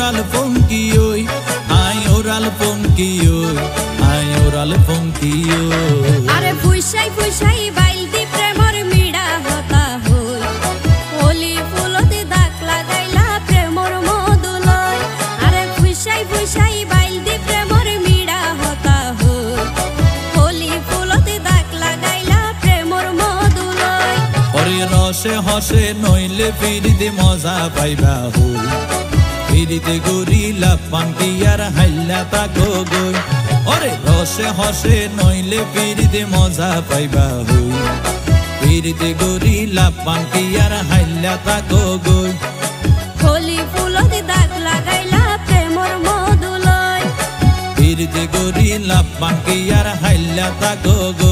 oral funky oi, ai oral funky oi, ai oral funky oi. আরে ফুইসাই ফুইসাই বাইলতি প্রেমর মিড়া হতা হই, হোলি ফুলতে দাগ লাগাইলা প্রেমর মধুলয়। আরে ফুইসাই ফুইসাই বাইলতি প্রেমর মিড়া হতা হই, হোলি ফুলতে দাগ লাগাইলা প্রেমর মধুলয়। ওরে রসে হসে নইলে ফিরিতে মজা পাইবা হই, ফিরিতে গরিলা পান্তি আর হাইলা তাকো গই। ওরে রসে হসে নইলে ফিরিতে মজা পাইবা হই, ফিরিতে গরিলা পান্তি আর হাইলা তাকো গই। হোলি ফুলতে দাগ লাগাইলা প্রেমর মধুলয়, ফিরিতে গরিলা পান্তি আর হাইলা তাকো গই।